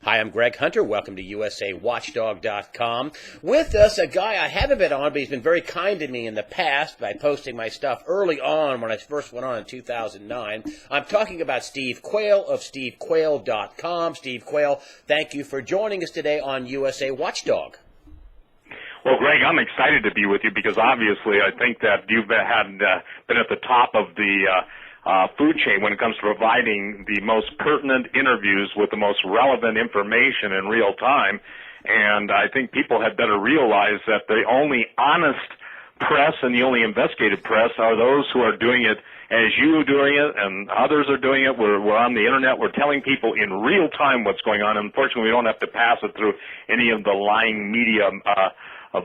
Hi, I'm Greg Hunter. Welcome to USAWatchdog.com. With us, a guy I haven't been on, but he's been very kind to me in the past by posting my stuff early on when I first went on in 2009. I'm talking about Steve Quayle of SteveQuayle.com. Steve Quayle, thank you for joining us today on USA Watchdog. Well, Greg, I'm excited to be with you because obviously I think that you've been at the top of the food chain when it comes to providing the most pertinent interviews with the most relevant information in real time. And I think people had better realize that the only honest press and the only investigative press are those who are doing it as you doing it and others are doing it. We're on the Internet. We're telling people in real time what's going on. Unfortunately, we don't have to pass it through any of the lying media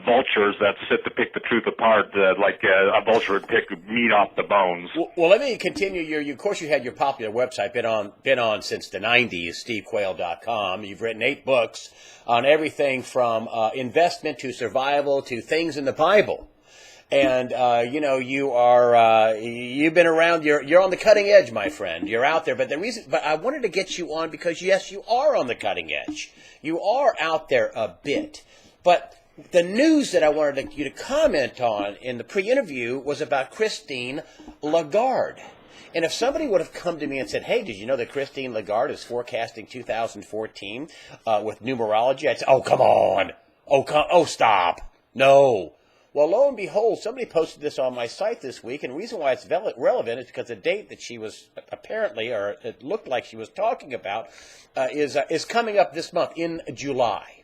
vultures that sit to pick the truth apart, like a vulture would pick meat off the bones. Well, let me continue. Of course, you had your popular website, been on since the 90s, SteveQuayle.com. You've written 8 books on everything from investment to survival to things in the Bible. And you've been around. You're on the cutting edge, my friend. You're out there. But I wanted to get you on because yes, you are on the cutting edge. You are out there a bit, but the news that I wanted you to comment on in the pre-interview was about Christine Lagarde. And if somebody would have come to me and said, hey, did you know that Christine Lagarde is forecasting 2014 with numerology? I'd say, oh, come on. Oh, stop. No. Well, lo and behold, somebody posted this on my site this week, and the reason why it's relevant is because the date that she was apparently, or it looked like she was talking about, is coming up this month in July.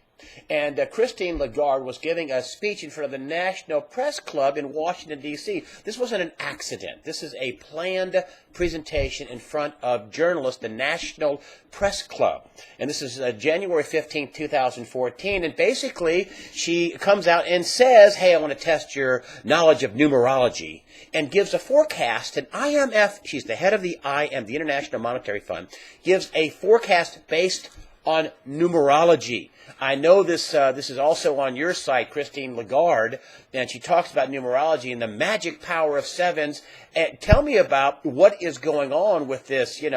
And Christine Lagarde was giving a speech in front of the National Press Club in Washington, D.C. This wasn't an accident. This is a planned presentation in front of journalists, the National Press Club. And this is January 15, 2014. And basically, she comes out and says, hey, I want to test your knowledge of numerology, and gives a forecast. And IMF, she's the head of the IMF, the International Monetary Fund, gives a forecast based on numerology. I know this is also on your site, Christine Lagarde, and she talks about numerology and the magic power of sevens. And tell me about what is going on with this. She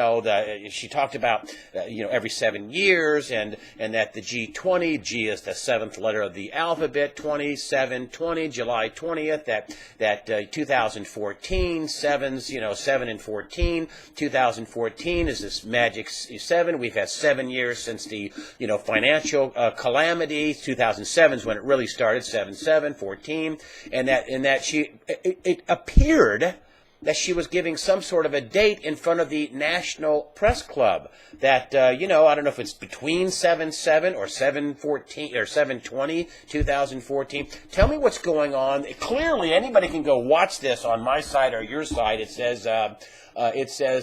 talked about every 7 years, and that the G20, G is the 7th letter of the alphabet, 20, July 20th. That 2014 sevens, 7 and 14. 2014 is this magic 7. We've had 7 years since the financial calamity. 2007 is when it really started. 7, 14, and that it appeared that she was giving some sort of a date in front of the National Press Club that, I don't know if it's between 7/7 or 7/14 or 7/20, 2014. Tell me what's going on. Clearly, anybody can go watch this on my site or your site. It says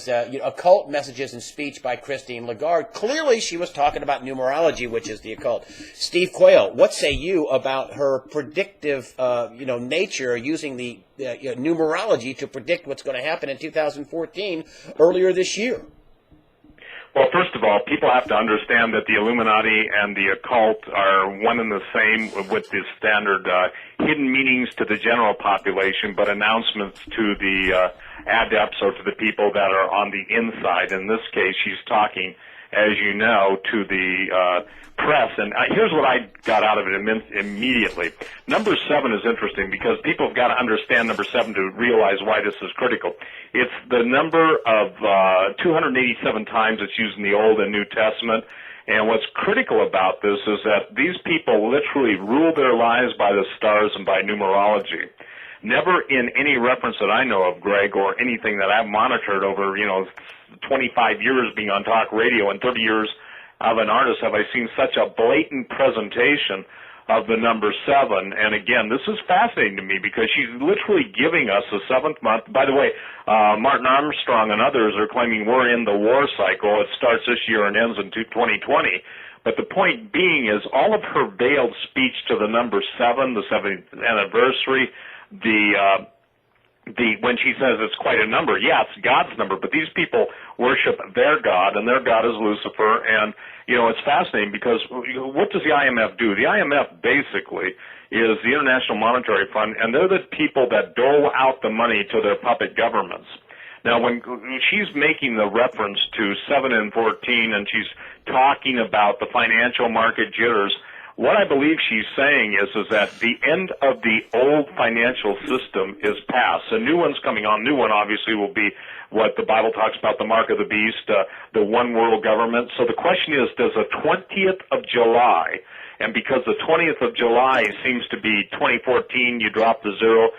occult messages and speech by Christine Lagarde. Clearly, she was talking about numerology, which is the occult. Steve Quayle, what say you about her predictive, nature, using the numerology to predict what's going to happen in 2014 earlier this year? Well, first of all, people have to understand that the Illuminati and the occult are one and the same, with the standard hidden meanings to the general population, but announcements to the adepts or to the people that are on the inside. In this case, she's talking, as you know, to the press. And here's what I got out of it immediately. Number 7 is interesting because people have got to understand number 7 to realize why this is critical. It's the number of 287 times it's used in the Old and New Testament. And what's critical about this is that these people literally rule their lives by the stars and by numerology. Never in any reference that I know of, Greg, or anything that I've monitored over, 25 years being on talk radio and 30 years of an artist, have I seen such a blatant presentation of the number 7. And again, this is fascinating to me because she's literally giving us the 7th month. By the way, Martin Armstrong and others are claiming we're in the war cycle. It starts this year and ends in 2020. But the point being is all of her veiled speech to the number 7, the 7th anniversary, when she says it's quite a number, yeah, it's God's number, but these people worship their God, and their God is Lucifer. And it's fascinating because what does the IMF do? The IMF basically is the International Monetary Fund, and they're the people that dole out the money to their puppet governments. Now, when she's making the reference to 7 and 14, and she's talking about the financial market jitters, what I believe she's saying is that the end of the old financial system is past. A new one's coming on. New one obviously will be what the Bible talks about, the mark of the beast, the one world government. So the question is, does the 20th of July, and because the 20th of July seems to be 2014, you drop the 0,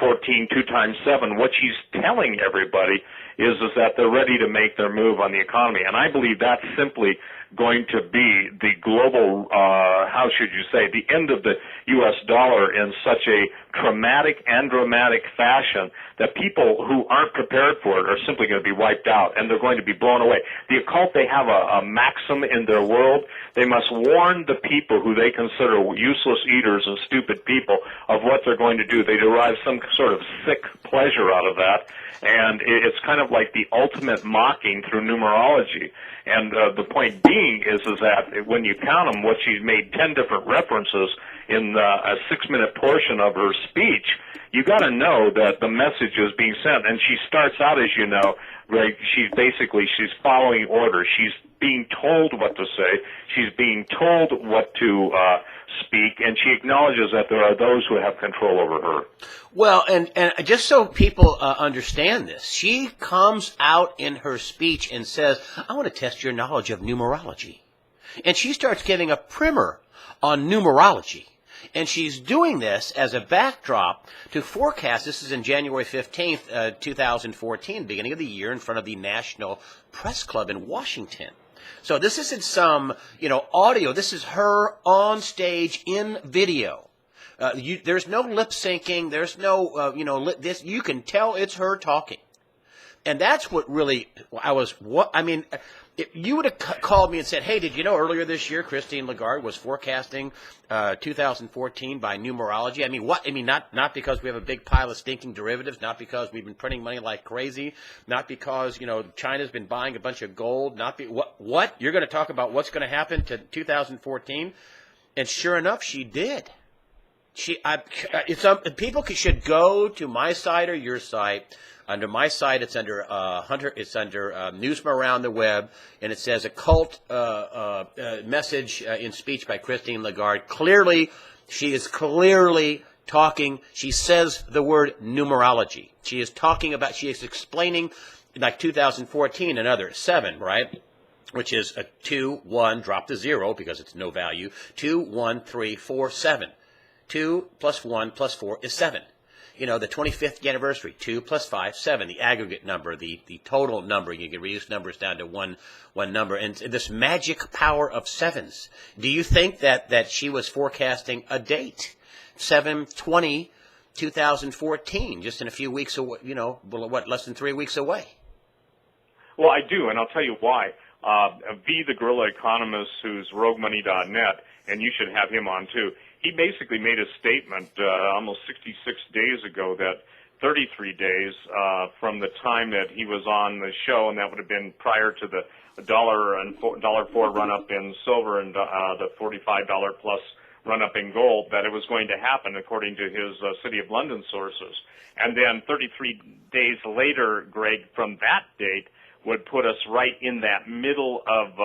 14, 2 times 7, what she's telling everybody is that they're ready to make their move on the economy. And I believe that's simply going to be the global, how should you say, the end of the U.S. dollar in such a traumatic and dramatic fashion that people who aren't prepared for it are simply going to be wiped out, and they're going to be blown away. The occult, they have a maxim in their world. They must warn the people who they consider useless eaters and stupid people of what they're going to do. They derive some sort of sick pleasure out of that, and it's kind of like the ultimate mocking through numerology. And the point being is that when you count them, what she's made 10 different references in a 6-minute portion of her speech, you got to know that the message is being sent. And she starts out, as you know, Greg, she's following orders. She's being told what to say. She's being told what to speak, and she acknowledges that there are those who have control over her. Well, and just so people understand this, she comes out in her speech and says, I want to test your knowledge of numerology. And she starts giving a primer on numerology. And she's doing this as a backdrop to forecast. This is in January 15th, 2014, beginning of the year, in front of the National Press Club in Washington. So this isn't some, audio. This is her on stage in video. There's no lip syncing. There's no, this. You can tell it's her talking. And that's what really if you would have called me and said, hey, did you know earlier this year Christine Lagarde was forecasting 2014 by numerology? Not because we have a big pile of stinking derivatives, not because we've been printing money like crazy, not because, China's been buying a bunch of gold, what? You're going to talk about what's going to happen to 2014? And sure enough, she did. People should go to my site or your site. Under my site, it's under Hunter. It's under News from Around the Web, and it says occult message in speech by Christine Lagarde. She is clearly talking. She says the word numerology. She is explaining, like 2014, another 7, right? Which is a 2, 1, drop the 0 because it's no value. 2, 1, 3, 4, 7. 2 plus 1 plus 4 is 7. The 25th anniversary, 2 plus 5, 7, the aggregate number, the total number. You can reduce numbers down to one number. And this magic power of 7s. Do you think that she was forecasting a date? 7/20/2014, just in a few weeks away, less than 3 weeks away? Well, I do, and I'll tell you why. V, the guerrilla economist, who's roguemoney.net, and you should have him on too. He basically made a statement almost 66 days ago that 33 days from the time that he was on the show, and that would have been prior to the $1.04 run-up in silver and the $45 plus run-up in gold, that it was going to happen according to his City of London sources. And then 33 days later, Greg, from that date, would put us right in that middle of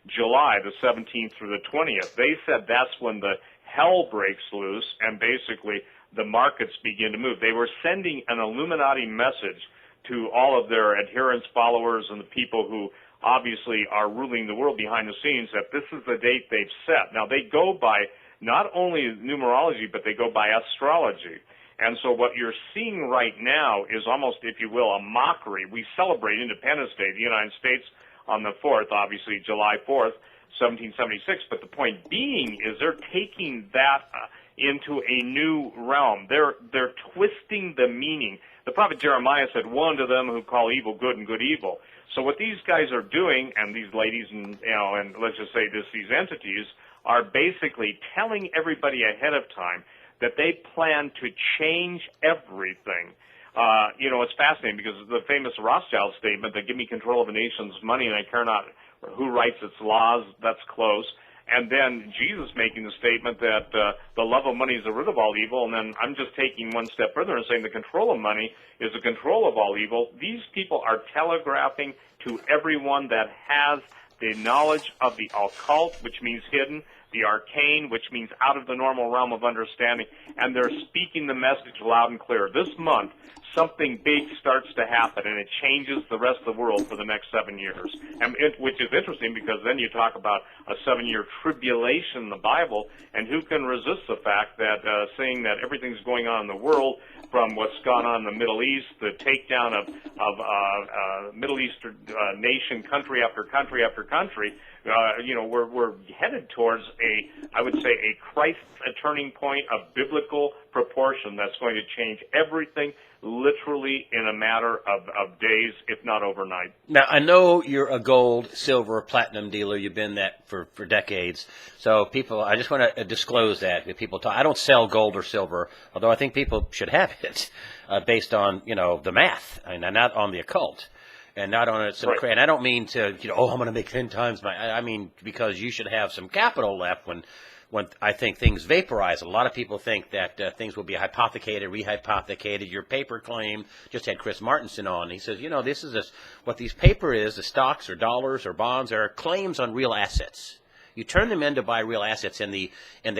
July, the 17th through the 20th. They said that's when the hell breaks loose and basically the markets begin to move. They were sending an Illuminati message to all of their adherents, followers, and the people who obviously are ruling the world behind the scenes that this is the date they've set. Now, they go by not only numerology, but they go by astrology. And so what you're seeing right now is almost, if you will, a mockery. We celebrate Independence Day, the United States, on the 4th, obviously July 4th, 1776. But the point being is they're taking that into a new realm. They're twisting the meaning. The prophet Jeremiah said, "Woe unto them who call evil good and good evil." So what these guys are doing, and these ladies, and let's just say these entities, are basically telling everybody ahead of time that they plan to change everything. It's fascinating because the famous Rothschild statement that give me control of a nation's money and I care not who writes its laws, that's close. and then Jesus making the statement that the love of money is the root of all evil, and then I'm just taking one step further and saying the control of money is the control of all evil. These people are telegraphing to everyone that has the knowledge of the occult, which means hidden, the arcane, which means out of the normal realm of understanding, and they're speaking the message loud and clear. This month, something big starts to happen, and it changes the rest of the world for the next 7 years, which is interesting because then you talk about a 7-year tribulation in the Bible, and who can resist the fact that seeing that everything's going on in the world, from what's gone on in the Middle East, the takedown of Middle Eastern nation, country after country after country, we're headed towards I would say, a Christ turning point of biblical proportion that's going to change everything literally in a matter of days, if not overnight. Now, I know you're a gold, silver, platinum dealer. You've been that for decades. So people, I just want to disclose that. If people talk, I don't sell gold or silver, although I think people should have it based on, the math, and not on the occult. And not on some right. And I don't mean to, I'm going to make 10 times my. I mean because you should have some capital left when I think things vaporize. A lot of people think that things will be hypothecated, rehypothecated. Your paper claim, just had Chris Martinson on. He says, this is what these paper is. The stocks or dollars or bonds are claims on real assets. You turn them in to buy real assets, and the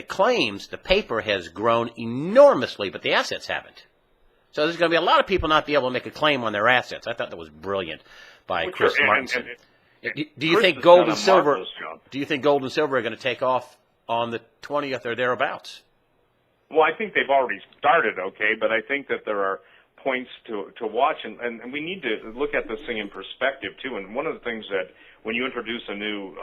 claims, the paper has grown enormously, but the assets haven't. So there's going to be a lot of people not be able to make a claim on their assets. I thought that was brilliant by Chris Martinson. Do you think gold and silver? Do you think gold and silver are going to take off on the 20th or thereabouts? Well, I think they've already started, okay, but I think that there are points to watch, and we need to look at this thing in perspective too. And one of the things that when you introduce a new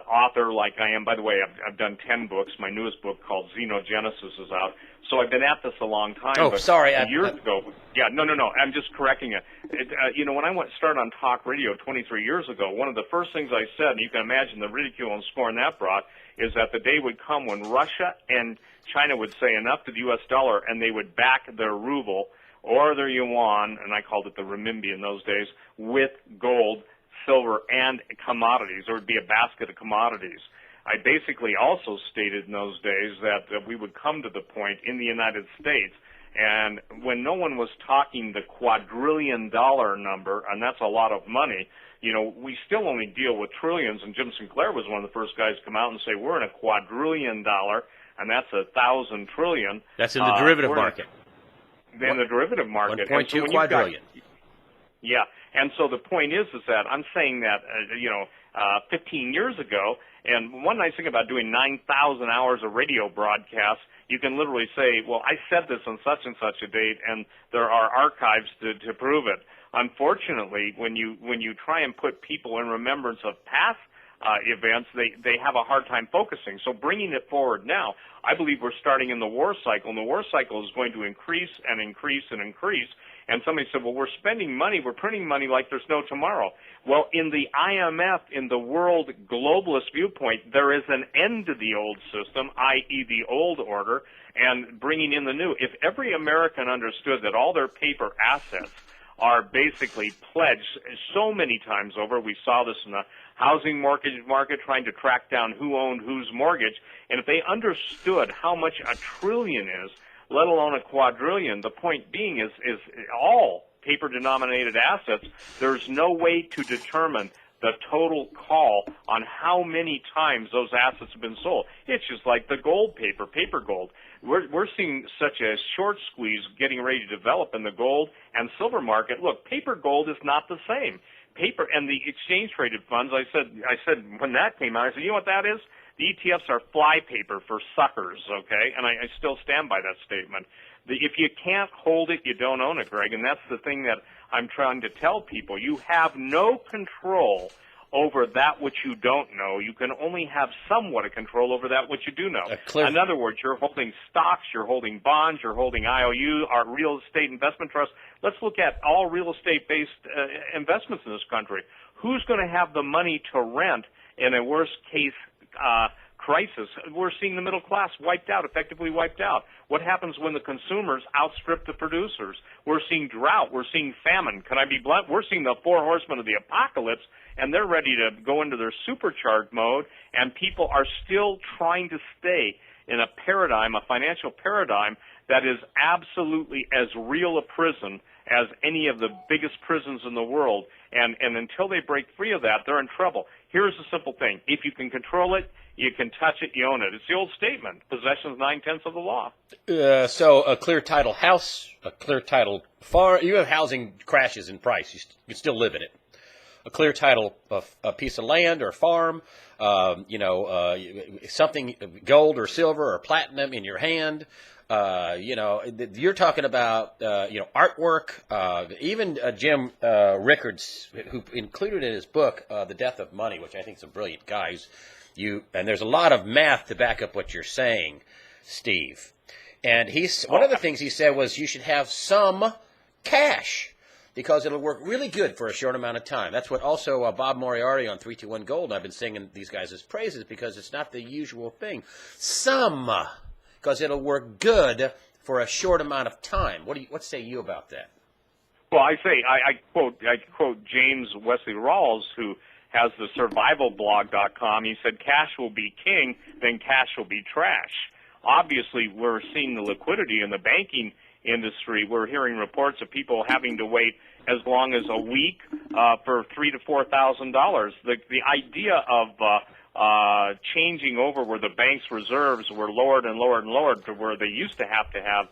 author like I am, by the way, I've done 10 books. My newest book called Xenogenesis is out. So I've been at this a long time. Oh, but sorry. Years ago. Yeah, no. I'm just correcting it. When I started on talk radio 23 years ago, one of the first things I said, and you can imagine the ridicule and scorn that brought, is that the day would come when Russia and China would say enough to the U.S. dollar, and they would back their ruble or their yuan, and I called it the renminbi in those days, with gold, silver, and commodities. There would be a basket of commodities. I basically also stated in those days that we would come to the point in the United States, and when no one was talking the quadrillion-dollar number, and that's a lot of money, we still only deal with trillions, and Jim Sinclair was one of the first guys to come out and say, we're in a quadrillion-dollar, and that's 1,000 trillion. That's in the derivative market. In the derivative market. 1.2 quadrillion. Yeah, and so the point is that I'm saying that, 15 years ago, and one nice thing about doing 9,000 hours of radio broadcasts, you can literally say, well, I said this on such and such a date, and there are archives to prove it. Unfortunately, when you try and put people in remembrance of past events, they have a hard time focusing. So bringing it forward now, I believe we're starting in the war cycle, and the war cycle is going to increase and increase and increase. And somebody said, well, we're spending money, we're printing money like there's no tomorrow. Well, in the IMF, in the world globalist viewpoint, there is an end to the old system, i.e. the old order, and bringing in the new. If every American understood that all their paper assets are basically pledged so many times over, we saw this in the housing mortgage market, trying to track down who owned whose mortgage, and if they understood how much a trillion is, let alone a quadrillion, the point being is all paper-denominated assets, there's no way to determine the total call on how many times those assets have been sold. It's just like the gold paper gold. We're seeing such a short squeeze getting ready to develop in the gold and silver market. Look, paper gold is not the same. Paper and the exchange-traded funds, I said when that came out, I said, you know what that is? The ETFs are fly paper for suckers, okay? And I still stand by that statement. If you can't hold it, you don't own it, Greg, and that's the thing that I'm trying to tell people. You have no control over that which you don't know. You can only have somewhat of control over that which you do know. In other words, you're holding stocks, you're holding bonds, you're holding IOU, our real estate investment trust. Let's look at all real estate-based investments in this country. Who's going to have the money to rent in a worst-case crisis. We're seeing the middle class wiped out, effectively wiped out. What happens when the consumers outstrip the producers? We're seeing drought. We're seeing famine. Can I be blunt? We're seeing the four horsemen of the apocalypse, and they're ready to go into their supercharged mode, and people are still trying to stay in a paradigm, a financial paradigm, that is absolutely as real a prison as any of the biggest prisons in the world. And until they break free of that, they're in trouble. Here's the simple thing. If you can control it, you can touch it, you own it. It's the old statement. Possession is 9/10 of the law. So a clear title house, a clear title farm, you have housing crashes in price. You still live in it. A clear title of a piece of land or farm, something gold or silver or platinum in your hand. You're talking about, artwork. Even Jim Rickards, who included in his book, The Death of Money, which I think is a brilliant guy. And there's a lot of math to back up what you're saying, Steve. And one of the things he said was you should have some cash, because it'll work really good for a short amount of time. That's what also Bob Moriarty on 321 Gold, and I've been singing these guys' praises, because it's not the usual thing. Because it'll work good for a short amount of time. What say you about that? Well, I quote James Wesley Rawls, who has the survivalblog.com. He said, cash will be king, then cash will be trash. Obviously, we're seeing the liquidity in the banking industry. We're hearing reports of people having to wait as long as a week for $3,000 to $4,000. The idea of changing over where the bank's reserves were lowered and lowered and lowered to where they used to have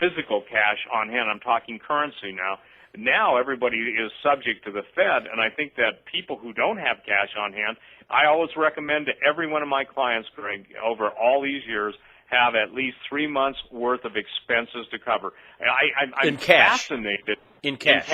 physical cash on hand. I'm talking currency now. Now everybody is subject to the Fed, and I think that people who don't have cash on hand, I always recommend to every one of my clients, Greg, over all these years, have at least 3 months worth of expenses to cover. I'm fascinated. In cash.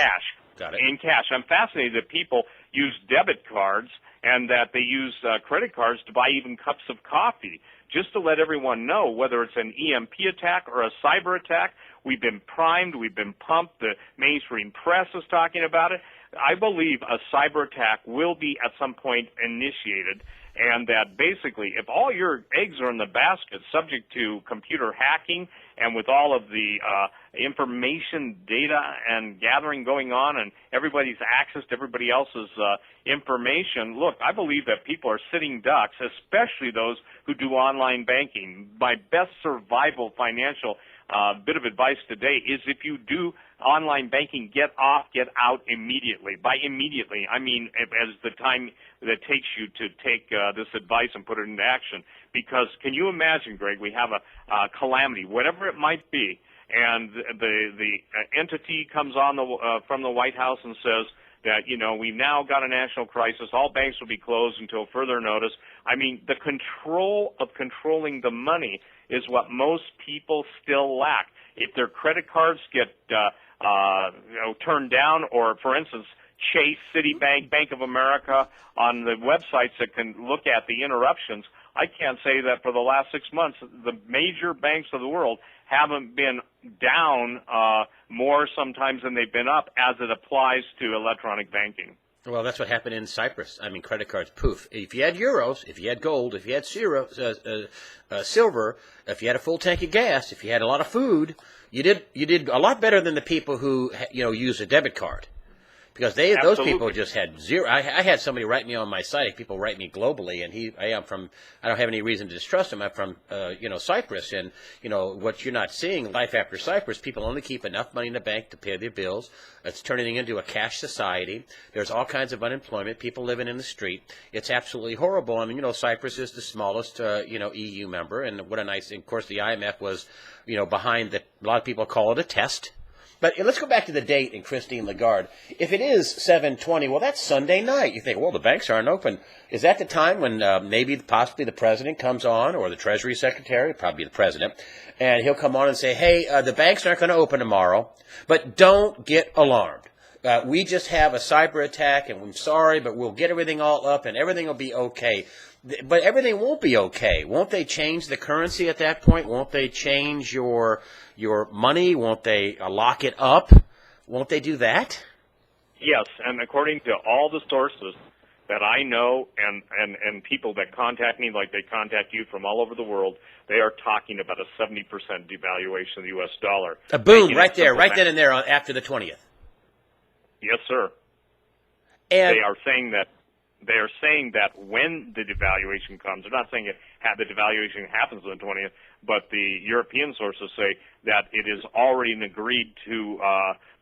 Got it. In cash. I'm fascinated that people use debit cards and that they use credit cards to buy even cups of coffee. Just to let everyone know, whether it's an EMP attack or a cyber attack, we've been primed, we've been pumped, the mainstream press is talking about it. I believe a cyber attack will be at some point initiated, and that basically if all your eggs are in the basket subject to computer hacking and with all of the information data and gathering going on and everybody's access to everybody else's information, look, I believe that people are sitting ducks, especially those who do online banking. My best survival financial bit of advice today is if you do online banking, get out immediately. By immediately, I mean as the time that takes you to take this advice and put it into action. Because can you imagine, Greg, we have a calamity, whatever it might be, and the entity comes on from the White House and says that, we've now got a national crisis, all banks will be closed until further notice. I mean, the control of controlling the money is what most people still lack. If their credit cards get turned down, or, for instance, Chase, Citibank, Bank of America, on the websites that can look at the interruptions, I can't say that for the last 6 months, the major banks of the world haven't been down more sometimes than they've been up as it applies to electronic banking. Well, that's what happened in Cyprus. I mean, credit cards, poof. If you had euros, if you had gold, if you had silver, if you had a full tank of gas, if you had a lot of food, you did a lot better than the people who use a debit card. Because those people just had zero. I had somebody write me on my site. People write me globally, and I don't have any reason to distrust him. I'm from, Cyprus, and what you're not seeing, life after Cyprus, people only keep enough money in the bank to pay their bills. It's turning into a cash society. There's all kinds of unemployment. People living in the street. It's absolutely horrible. I mean, Cyprus is the smallest, EU member, and what a nice. And of course, the IMF was, behind the. A lot of people call it a test. But let's go back to the date in Christine Lagarde. If it is 7/20, well, that's Sunday night. You think, well, the banks aren't open. Is that the time when possibly the president comes on, or the Treasury Secretary, probably the president, and he'll come on and say, hey, the banks aren't going to open tomorrow, but don't get alarmed. We just have a cyber attack, and I'm sorry, but we'll get everything all up, and everything will be okay. But everything won't be okay. Won't they change the currency at that point? Won't they change your money? Won't they lock it up? Won't they do that? Yes, and according to all the sources that I know and people that contact me, like they contact you from all over the world, they are talking about a 70% devaluation of the U.S. dollar. A boom, right there, right then and there after the 20th. Yes, sir. And they are saying that when the devaluation comes, they're not saying the devaluation happens on the 20th, but the European sources say that it is already agreed to,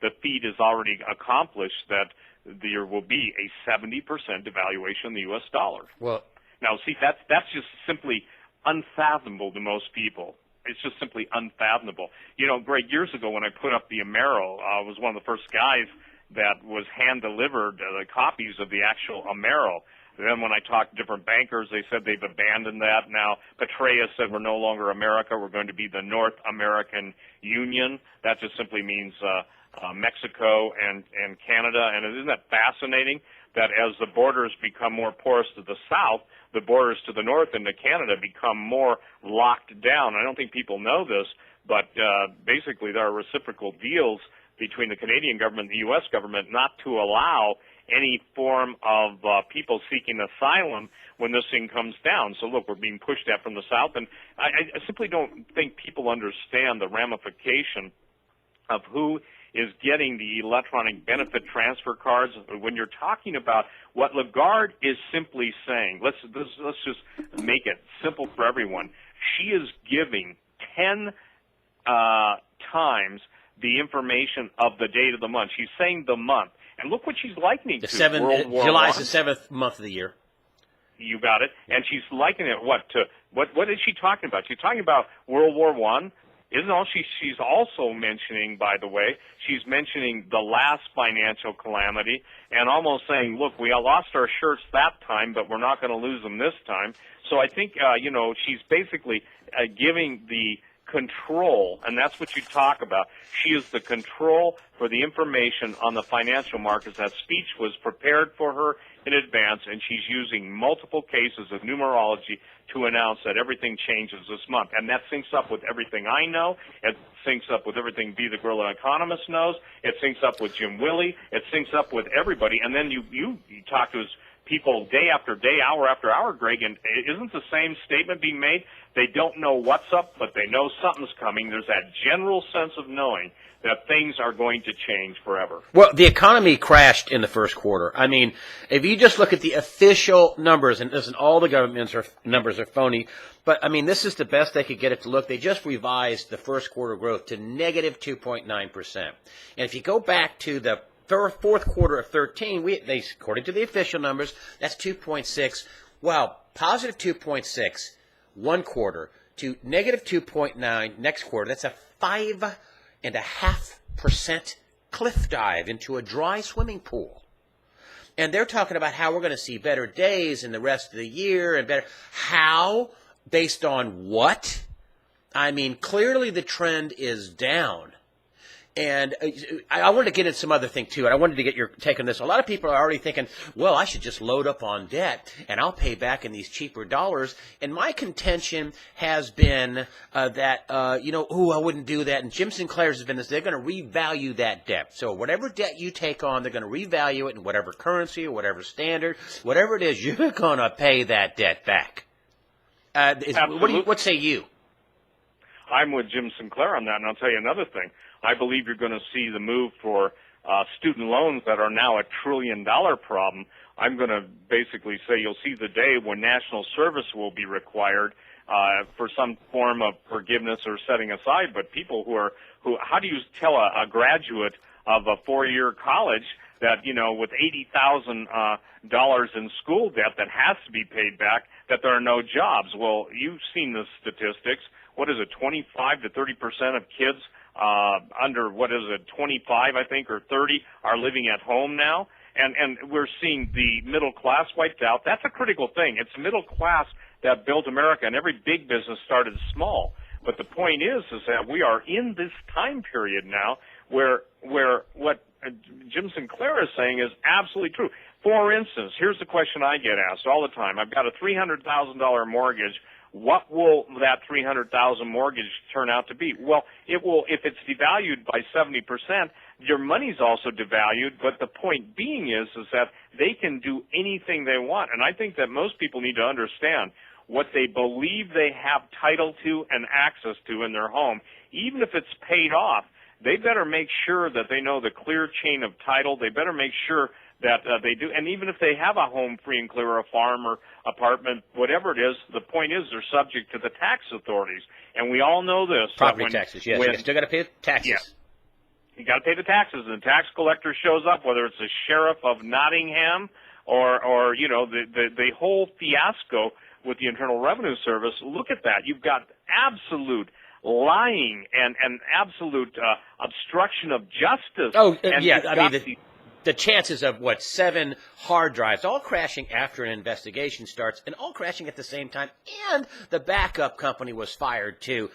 the feed is already accomplished that there will be a 70% devaluation in the U.S. dollar. Well, now, see, that's just simply unfathomable to most people. It's just simply unfathomable. You know, Greg, years ago when I put up the Amero, I was one of the first guys that was hand-delivered the copies of the actual Amero. Then when I talked to different bankers, they said they've abandoned that. Now, Petraeus said we're no longer America. We're going to be the North American Union. That just simply means Mexico and Canada. And isn't that fascinating that as the borders become more porous to the south, the borders to the north and to Canada become more locked down? I don't think people know this, but basically there are reciprocal deals between the Canadian government and the U.S. government not to allow any form of people seeking asylum when this thing comes down. So, look, we're being pushed at from the south, and I simply don't think people understand the ramification of who is getting the electronic benefit transfer cards. When you're talking about what Lagarde is simply saying, let's just make it simple for everyone. She is giving 10 times the information of the date of the month. She's saying the month. And look what she's likening to. World War July's I. the 7th month of the year. You got it. And she's likening it what is she talking about? She's talking about World War I. Isn't all she's also mentioning, by the way, she's mentioning the last financial calamity and almost saying, look, we lost our shirts that time, but we're not going to lose them this time. So I think, she's basically giving the control, and that's what you talk about. She is the control for the information on the financial markets. That speech was prepared for her in advance, and she's using multiple cases of numerology to announce that everything changes this month. And that syncs up with everything I know. It syncs up with everything B, the Guerrilla Economist, knows. It syncs up with Jim Willey. It syncs up with everybody. And then you talk to his people day after day, hour after hour, Greg, and isn't the same statement being made? They don't know what's up, but they know something's coming. There's that general sense of knowing that things are going to change forever. Well, the economy crashed in the first quarter. I mean, if you just look at the official numbers, and listen, all the government's numbers are phony, but, I mean, this is the best they could get it to look. They just revised the first quarter growth to negative 2.9%. And if you go back to the fourth quarter of 13, according to the official numbers, that's 2.6. Wow, positive 2.6 one quarter to negative 2.9 next quarter. That's a 5.5% cliff dive into a dry swimming pool. And they're talking about how we're going to see better days in the rest of the year and better. How? Based on what? I mean, clearly the trend is down. And I wanted to get into some other thing, too, and I wanted to get your take on this. A lot of people are already thinking, well, I should just load up on debt, and I'll pay back in these cheaper dollars. And my contention has been that, I wouldn't do that. And Jim Sinclair's has been this. They're going to revalue that debt. So whatever debt you take on, they're going to revalue it in whatever currency or whatever standard. Whatever it is, you're going to pay that debt back. What say you? I'm with Jim Sinclair on that, and I'll tell you another thing. I believe you're going to see the move for student loans that are now a $1 trillion problem. I'm going to basically say you'll see the day when national service will be required for some form of forgiveness or setting aside. But people how do you tell a graduate of a 4-year college that, with $80,000 in school debt that has to be paid back, that there are no jobs? Well, you've seen the statistics. What is it, 25 to 30% of kids under, 25, I think, or 30 are living at home now? And we're seeing the middle class wiped out. That's a critical thing. It's the middle class that built America, and every big business started small. But the point is that we are in this time period now where what Jim Sinclair is saying is absolutely true. For instance, here's the question I get asked all the time. I've got a $300,000 mortgage. What will that $300,000 mortgage turn out to be? Well, it will, if it's devalued by 70%, your money's also devalued, but the point being is that they can do anything they want. And I think that most people need to understand what they believe they have title to and access to in their home, even if it's paid off. They better make sure that they know the clear chain of title. They better make sure that they do. And even if they have a home free and clear, or a farm or apartment, whatever it is, the point is they're subject to the tax authorities. And we all know this. Property taxes, yes. You still got to pay taxes. Yeah. You got to pay the taxes, and the tax collector shows up, whether it's the sheriff of Nottingham or you know, the whole fiasco with the Internal Revenue Service. Look at that. You've got absolute lying and absolute obstruction of justice. Oh, yeah. I mean, the chances of, 7 hard drives all crashing after an investigation starts, and all crashing at the same time, and the backup company was fired too.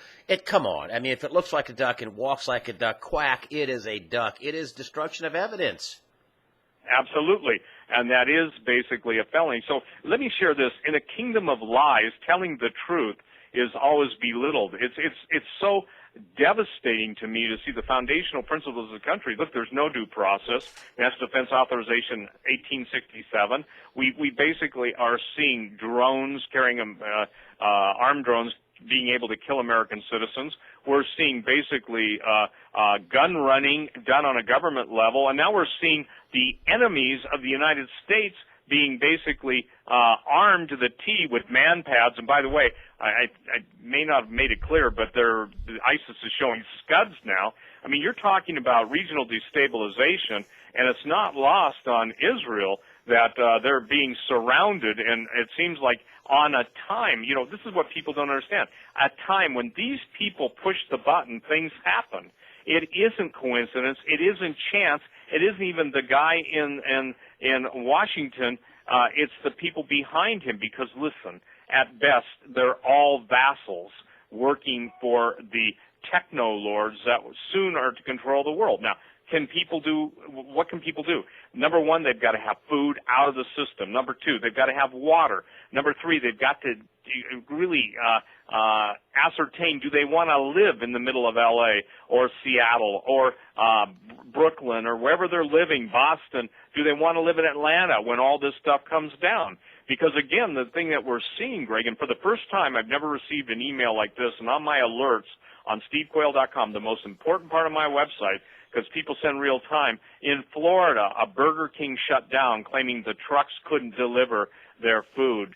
Come on. I mean, if it looks like a duck and walks like a duck, quack, it is a duck. It is destruction of evidence. Absolutely. And that is basically a felony. So let me share this. In a kingdom of lies, telling the truth is always belittled. It's so devastating to me to see the foundational principles of the country. Look, there's no due process. National Defense Authorization 1867. We basically are seeing drones carrying armed drones being able to kill American citizens. We're seeing basically gun running done on a government level, and now we're seeing the enemies of the United States being basically armed to the T with man pads. And by the way, I may not have made it clear, but ISIS is showing scuds now. I mean, you're talking about regional destabilization, and it's not lost on Israel that they're being surrounded, and it seems like on a time, you know, this is what people don't understand, a time when these people push the button, things happen. It isn't coincidence. It isn't chance. It isn't even the guy in Washington. It's the people behind him, because, listen, at best, they're all vassals working for the techno-lords that soon are to control the world. Now, what can people do? Number one, they've got to have food out of the system. Number two, they've got to have water. Number three, they've got to really ascertain, do they want to live in the middle of L.A. or Seattle or Brooklyn or wherever they're living, Boston? Do they want to live in Atlanta when all this stuff comes down? Because, again, the thing that we're seeing, Greg, and for the first time, I've never received an email like this, and on my alerts on stevequayle.com, the most important part of my website, because people send real time. In Florida, a Burger King shut down, claiming the trucks couldn't deliver their food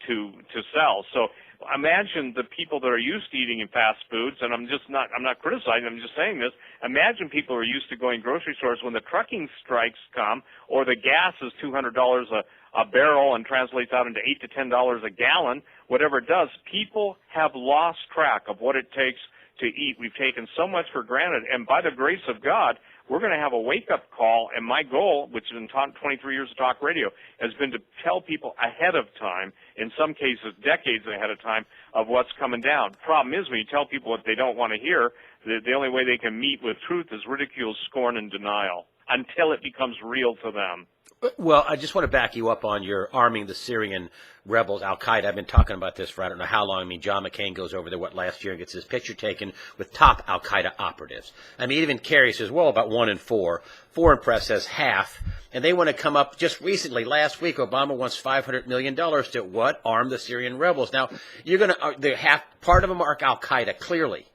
to sell. So imagine the people that are used to eating in fast foods, and I'm not criticizing, I'm just saying this. Imagine people who are used to going grocery stores when the trucking strikes come, or the gas is $200 a barrel and translates out into $8 to $10 a gallon, whatever it does. People have lost track of what it takes to eat. We've taken so much for granted, and by the grace of God, we're going to have a wake-up call, and my goal, which in 23 years of talk radio, has been to tell people ahead of time, in some cases decades ahead of time, of what's coming down. The problem is, when you tell people what they don't want to hear, the only way they can meet with truth is ridicule, scorn, and denial, until it becomes real to them. Well, I just want to back you up on your arming the Syrian rebels, Al-Qaeda. I've been talking about this for I don't know how long. I mean, John McCain goes over there, last year and gets his picture taken with top Al-Qaeda operatives. I mean, even Kerry says, well, about 1 in 4. Foreign press says half. And they want to come up just recently, last week, Obama wants $500 million to what? Arm the Syrian rebels. Now, you're going to, part of them are Al-Qaeda, clearly.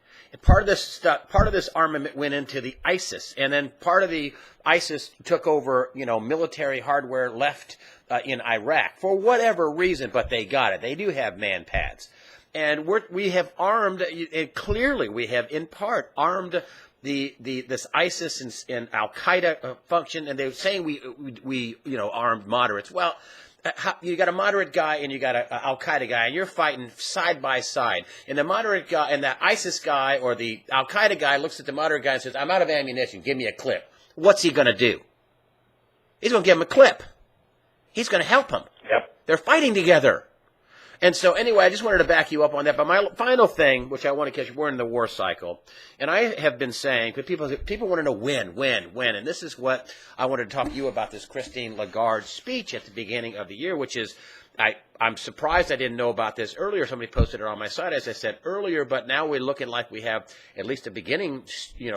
Part of this armament went into the ISIS, and then part of the ISIS took over, military hardware left in Iraq for whatever reason, but they got it. They do have man pads, and we have armed. Clearly, we have in part armed this ISIS and Al Qaeda function, and they're saying we armed moderates. Well. You got a moderate guy and you got an Al Qaeda guy, and you're fighting side by side. And the moderate guy and the ISIS guy or the Al Qaeda guy looks at the moderate guy and says, "I'm out of ammunition. Give me a clip." What's he going to do? He's going to give him a clip. He's going to help him. Yep. They're fighting together. And so, anyway, I just wanted to back you up on that. But my final thing, which I want to catch, we're in the war cycle, and I have been saying, because people want to know when, and this is what I wanted to talk to you about, this Christine Lagarde speech at the beginning of the year, which is I'm surprised I didn't know about this earlier. Somebody posted it on my site, as I said earlier, but now we're looking like we have at least a beginning,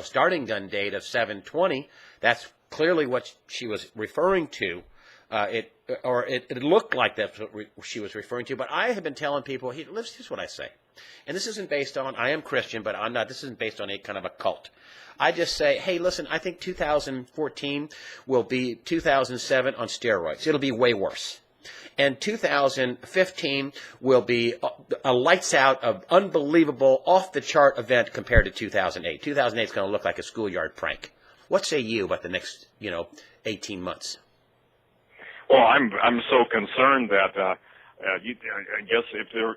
starting gun date of 7/20. That's clearly what she was referring to. It looked like that's what she was referring to. But I have been telling people, here's what I say. And this isn't based on, I am Christian, but I'm not, this isn't based on any kind of a cult. I just say, hey, listen, I think 2014 will be 2007 on steroids. It'll be way worse. And 2015 will be a lights out of unbelievable, off-the-chart event compared to 2008. 2008 is going to look like a schoolyard prank. What say you about the next, 18 months? Well, I'm so concerned that I guess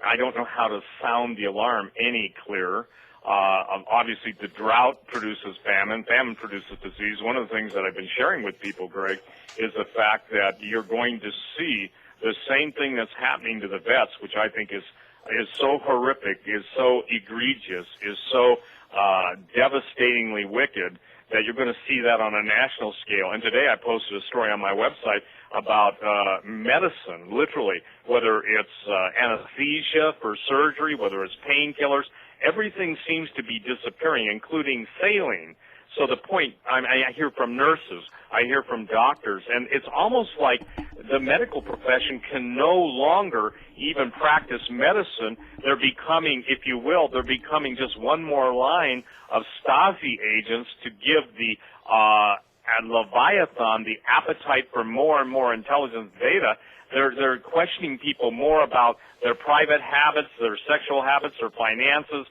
I don't know how to sound the alarm any clearer. Obviously, the drought produces famine. Famine produces disease. One of the things that I've been sharing with people, Greg, is the fact that you're going to see the same thing that's happening to the vets, which I think is so horrific, is so egregious, is so devastatingly wicked, that you're going to see that on a national scale. And today I posted a story on my website about medicine, literally, whether it's anesthesia for surgery, whether it's painkillers. Everything seems to be disappearing, including saline. So the point, I hear from nurses, I hear from doctors, and it's almost like the medical profession can no longer even practice medicine. They're becoming, if you will, they're becoming just one more line of Stasi agents to give the Leviathan the appetite for more and more intelligence data. They're questioning people more about their private habits, their sexual habits, their finances,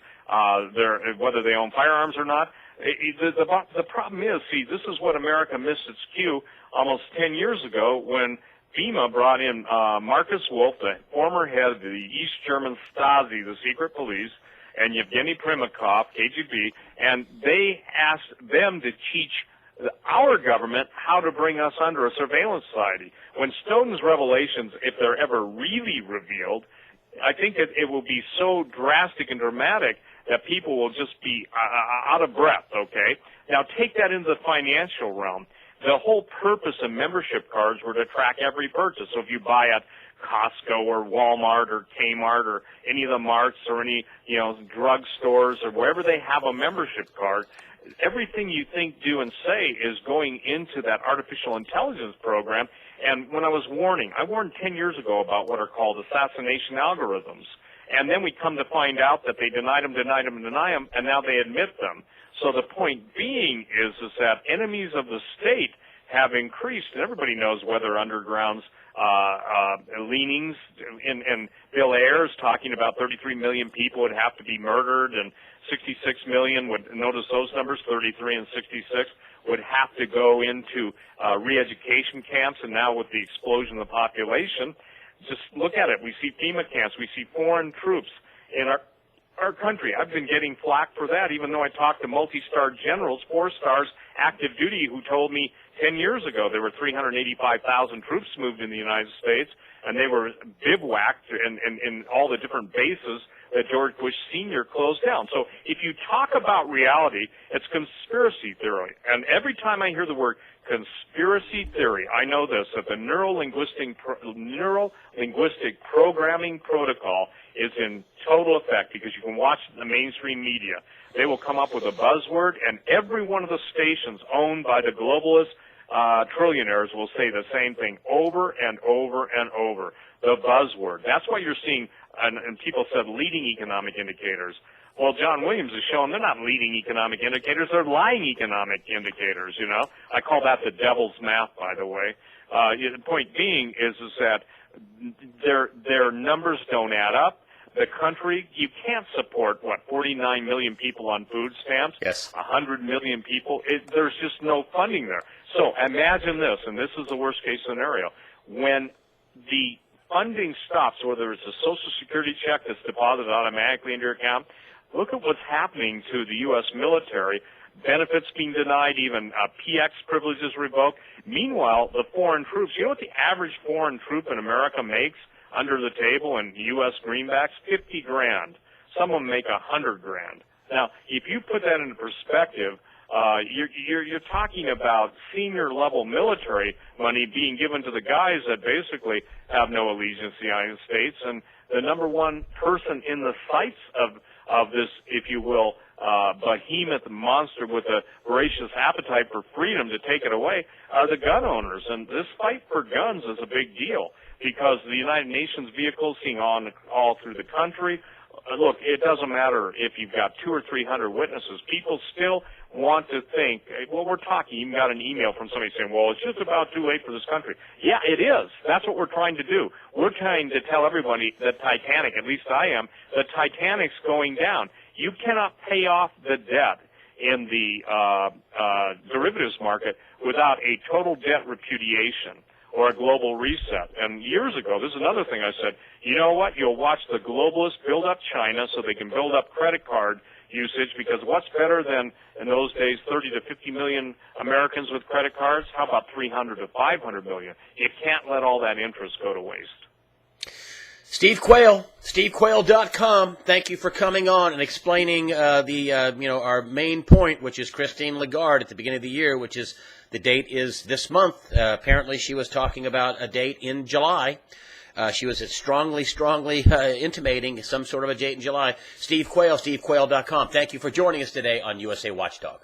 whether they own firearms or not. The problem is, see, this is what America missed its cue almost 10 years ago when FEMA brought in Marcus Wolf, the former head of the East German Stasi, the secret police, and Yevgeny Primakov, KGB, and they asked them to teach our government how to bring us under a surveillance society. When Snowden's revelations, if they're ever really revealed, I think that it will be so drastic and dramatic that people will just be out of breath, okay? Now take that into the financial realm. The whole purpose of membership cards were to track every purchase. So if you buy at Costco or Walmart or Kmart or any of the marts or any, drug stores or wherever they have a membership card, everything you think, do, and say is going into that artificial intelligence program. And when I warned 10 years ago about what are called assassination algorithms. And then we come to find out that they denied them, and now they admit them. So the point being is that enemies of the state have increased, and everybody knows Weather Underground's leanings. And Bill Ayers talking about 33 million people would have to be murdered, and 66 million would, notice those numbers, 33 and 66, would have to go into re-education camps. And now with the explosion of the population, just look at it. We see FEMA camps. We see foreign troops in our country. I've been getting flack for that, even though I talked to multi-star generals, 4 stars, active duty, who told me 10 years ago there were 385,000 troops moved in the United States, and they were bivouacked in all the different bases that George Bush Sr. closed down. So if you talk about reality, it's conspiracy theory. And every time I hear the word conspiracy theory, I know this, that the neuro-linguistic programming protocol is in total effect, because you can watch the mainstream media. They will come up with a buzzword, and every one of the stations owned by the globalist trillionaires will say the same thing over and over and over, the buzzword. That's why you're seeing, and people said leading economic indicators. Well, John Williams has shown they're not leading economic indicators, they're lying economic indicators, I call that the devil's math, by the way. The point being is that their numbers don't add up. The country, you can't support, 49 million people on food stamps? Yes. 100 million people? There's just no funding there. So imagine this, and this is the worst case scenario. When the funding stops, whether it's a Social Security check that's deposited automatically into your account, look at what's happening to the U.S. military. Benefits being denied, even PX privileges revoked. Meanwhile, the foreign troops, you know what the average foreign troop in America makes under the table in U.S. greenbacks? $50,000. Some of them make $100,000. Now, if you put that into perspective, You're talking about senior level military money being given to the guys that basically have no allegiance to the United States, and the number one person in the sights of this, if you will, behemoth monster with a voracious appetite for freedom to take it away are the gun owners. And this fight for guns is a big deal because the United Nations vehicles seeing all through the country. Look, it doesn't matter if you've got 200 or 300 witnesses. People still want to think, well, we're talking. You got an email from somebody saying, well, it's just about too late for this country. Yeah, it is. That's what we're trying to do. We're trying to tell everybody that Titanic, at least I am, the Titanic's going down. You cannot pay off the debt in the derivatives market without a total debt repudiation or a global reset. And years ago, this is another thing I said, you know what, you'll watch the globalists build up China so they can build up credit card usage, because what's better than, in those days, 30 to 50 million Americans with credit cards? How about 300 to 500 million? You can't let all that interest go to waste. Steve Quayle, stevequayle.com. Thank you for coming on and explaining our main point, which is Christine Lagarde at the beginning of the year, which is the date is this month. Apparently, she was talking about a date in July. She was strongly intimating some sort of a date in July. Steve Quayle, stevequayle.com. Thank you for joining us today on USA Watchdog.